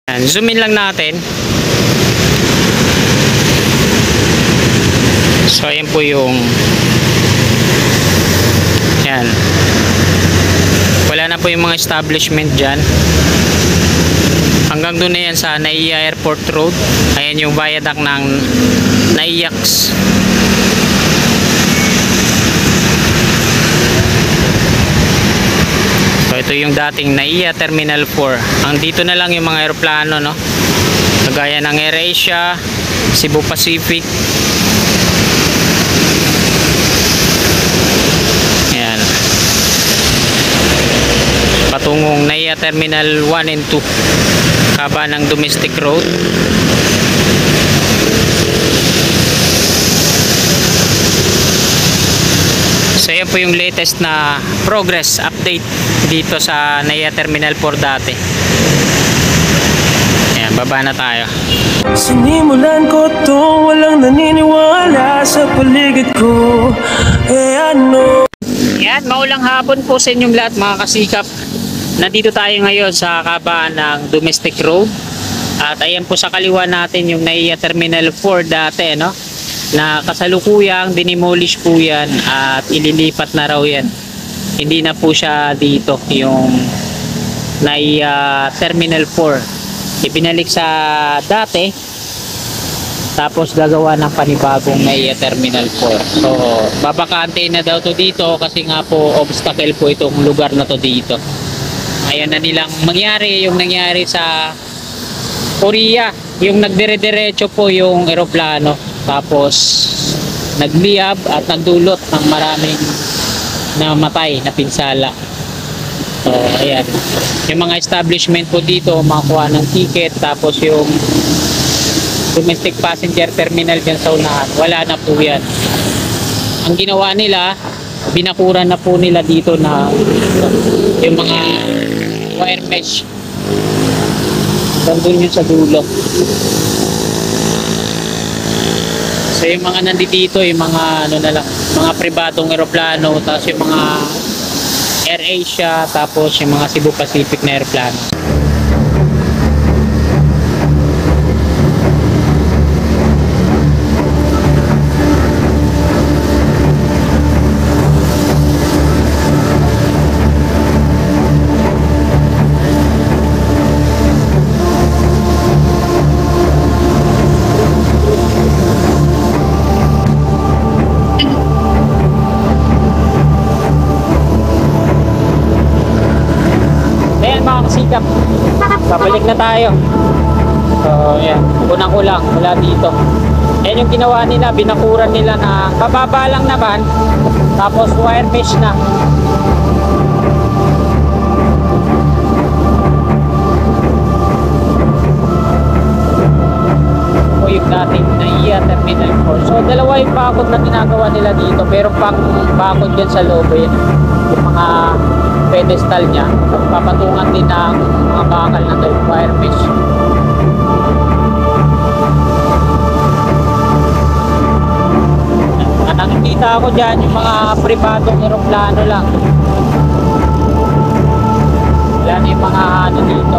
Yan, zoom in lang natin. So ayan po yung yan. Wala na po yung mga establishment dyan. Hanggang doon na yan sa Naiya Airport Road. Ayan yung viaduct ng Naiyax. So ito yung dating Naiya Terminal 4. Ang dito na lang yung mga aeroplano, no? Kagaya ng AirAsia, Cebu Pacific. Ayan. Patungong Naiya Terminal 1 and 2. Haba ng domestic road. So yan po yung latest na progress update dito sa Naiya Terminal 4 dati. Ayan, baba na tayo. Sinimulan ko to, walang naniniwala sa paligid ko. Ano? Yan, maulang hapon po sa inyong lahat mga kasikap. Nandito tayo ngayon sa kabaan ng domestic road. At ayan po sa kaliwa natin yung Naiya Terminal 4 dati, no? Na kasalukuyang dinimolish po yan at ililipat na raw yan. Hindi na po siya dito yung Naiya Terminal 4. Ibinalik sa dati, tapos gagawa ng panibagong Naiya Terminal 4. So babakante na daw to dito kasi nga po obstacle po itong lugar na to dito. Ayan na nilang mangyari yung nangyari sa Korea, yung nagdire-diretso po yung eroplano tapos nagliyab at nagdulot ng maraming namatay na pinsala. So ayan, yung mga establishment po dito makuha ng ticket, tapos yung domestic passenger terminal dyan sa unahan, wala na po yan. Ang ginawa nila, binakuran na po nila dito na yung mga wire mesh. Nandun yun sa dulo. So yung mga nandito, yung mga ano na lang, mga pribadong eroplano, tapos yung mga AirAsia, tapos yung mga Cebu Pacific na eroplano. Babalik na tayo. So yan, unang-ulang mula dito. Yan yung ginawa nila, binakuran nila na bababa lang naman, tapos wire mesh na. O yung dating Naiya Terminal 4. So dalawa yung bakod na ginagawa nila dito, pero pang bakod dyan sa loob yun. Yung mga pedestal niya, papatungan din ng mga bakal na ito, wire mesh. Nakikita ako dyan yung mga pribadong eroplano lang. Wala na yung mga ano dito,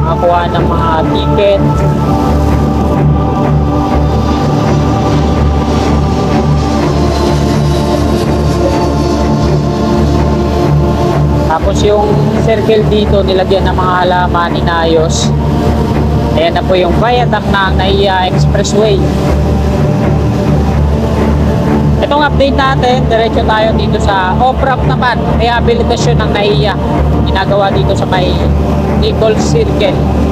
makakuha ng mga ticket. Tapos yung circle dito nilagyan ng mga halaman, inayos. Ayan na po yung viaduct ng Naiya Expressway. Itong update natin, diretso tayo dito sa off-ramp naman, rehabilitasyon ng Naiya. Ginagawa dito sa may Nicol Circle.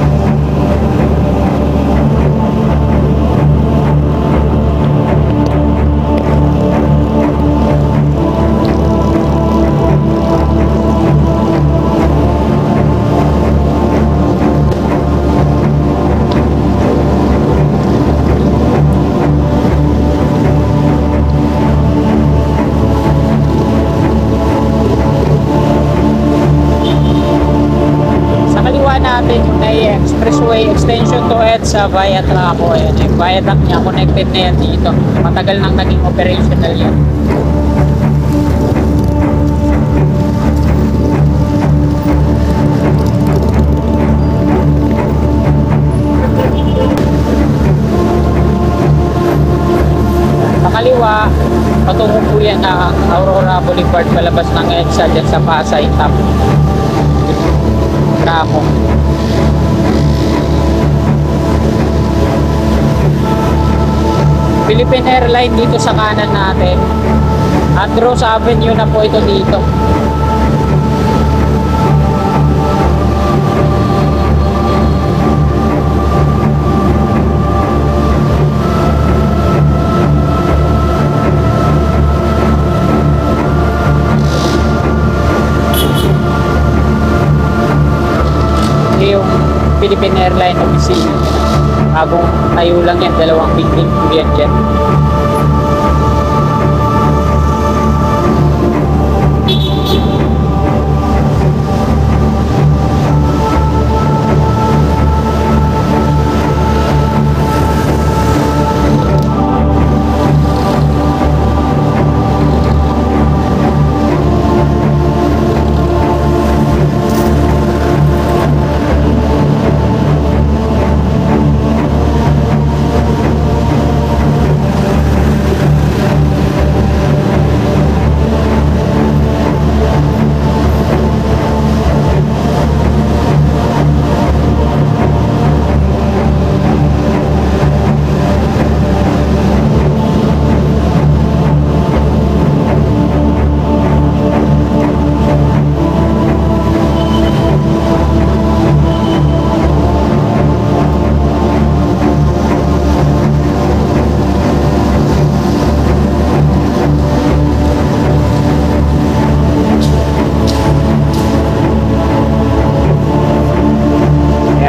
Expressway extension to EDSA via Traco. Ayan, yung viaduct niya connected na yan dito. Matagal nang naging operational yan. yan na Aurora Boulevard palabas ng EDSA dyan sa Pasay Top Gramo. Philippine Airlines dito sa kanan natin. Andros Avenue na po ito dito. Yung Philippine Airlines Office. Bagong tayo lang yan, 2 building po yan dyan.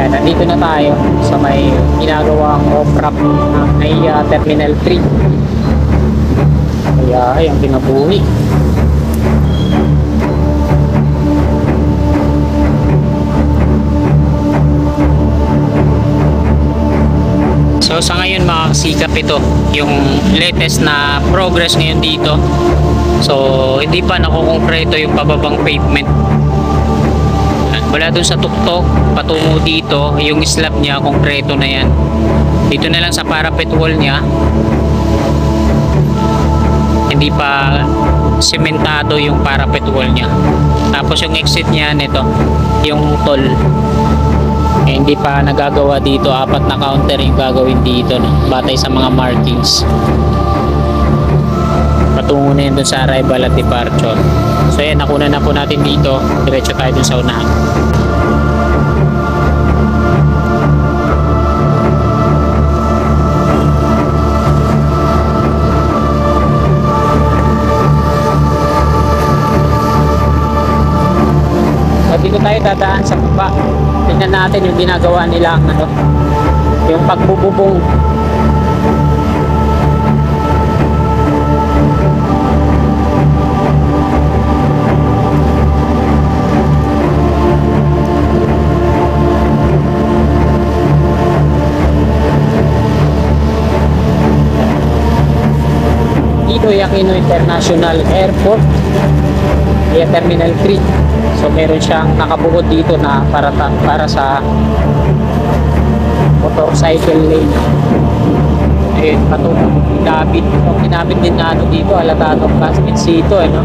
Nandito na tayo sa may ginagawang off-ramp ng NAIA Terminal 3. Kaya ay ang pinabuhi. So sa ngayon mga kasikap, ito yung latest na progress ngayon dito. So hindi pa nakukongkreto yung pababang pavement. Wala dun sa tuktok patungo dito, yung slab niya konkreto na yan. Dito na lang sa parapet wall niya, hindi pa sementado yung parapet wall niya. Tapos yung exit niya nito, yung toll, hindi pa nagagawa dito. 4 na counter yung gagawin dito, no? Batay sa mga markings. Patungo na yun dun sa arrival at departure. So yan, nakuna na po natin dito. Diretso tayo dun sa unahan. So dito tayo dadaan sa baba. Tingnan natin yung ginagawa nila, yung pagbububong. Ninoy Aquino International Airport, kaya Terminal 3. So meron siyang nakabukod dito na para sa motorcycle lane. Ayun, patulong kinabit din na dito, halata itong plastic seat no?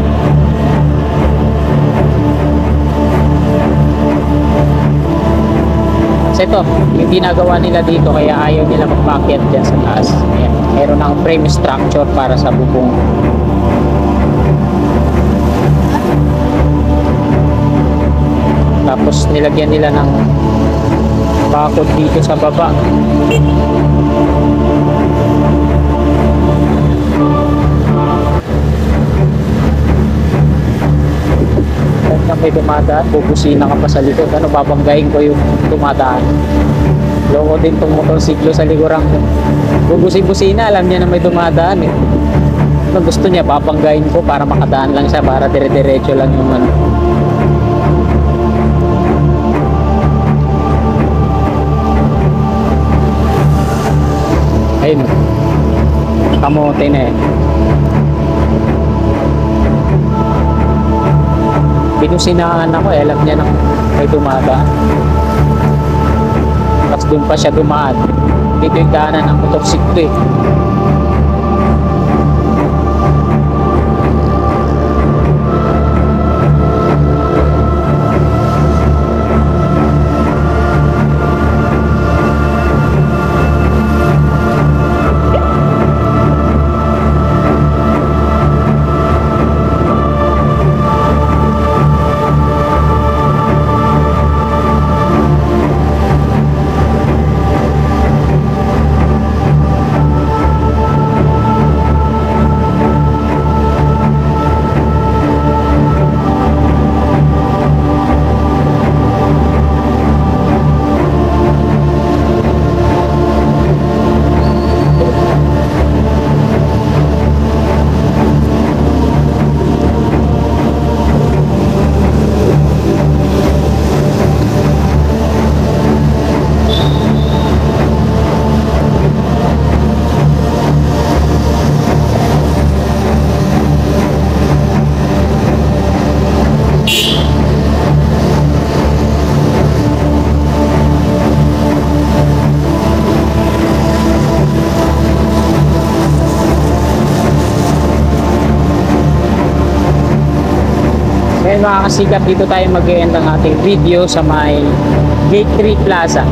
Kasi ito, yung ginagawa nila dito, kaya ayaw nila magpakyat dyan sa taas. Ayan, meron ng frame structure para sa bubong. Tapos nilagyan nila ng bakod dito sa baba. Kung may dumadaan, bubusina ka pa sa likod. Babanggain ko yung dumadaan. Loko din tong motorsiklo sa likuran ko. Bubusi-busina, alam niya na may dumadaan eh. Gusto niya, babanggain ko para makadaan lang siya, para dire-diretso lang yung ayun, kamote na eh. Binusinahan ako alam niya na may dumadaan. Tapos doon pa siya dumaan. Dito yung daanan ng motorsiklo eh. Ngayon mga kasikap, dito tayo mag-end ng ating video sa may Gate 3 Plaza.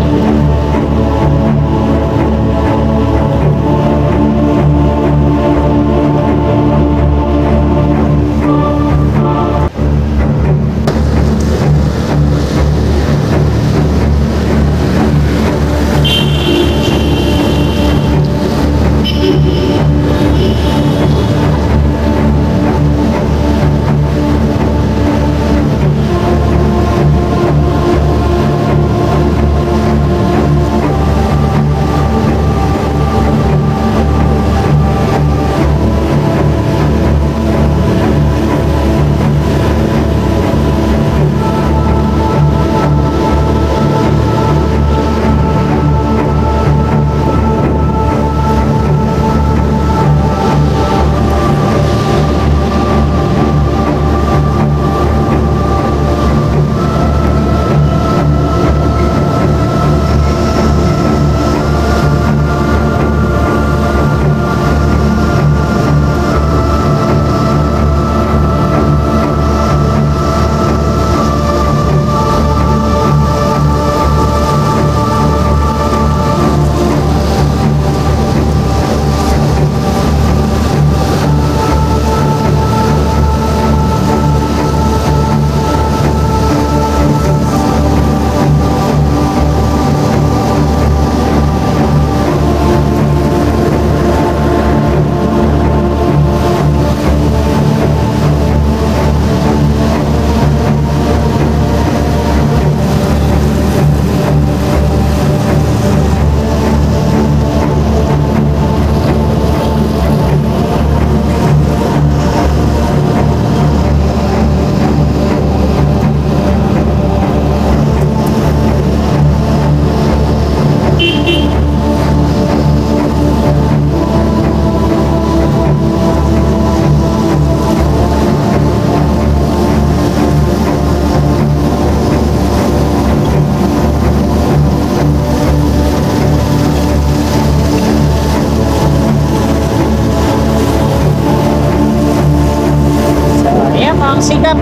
Sikap.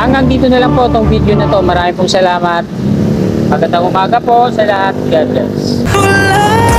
Hanggang dito na lang po itong video na to. Maraming pong salamat. Magandang umaga po sa lahat. God bless.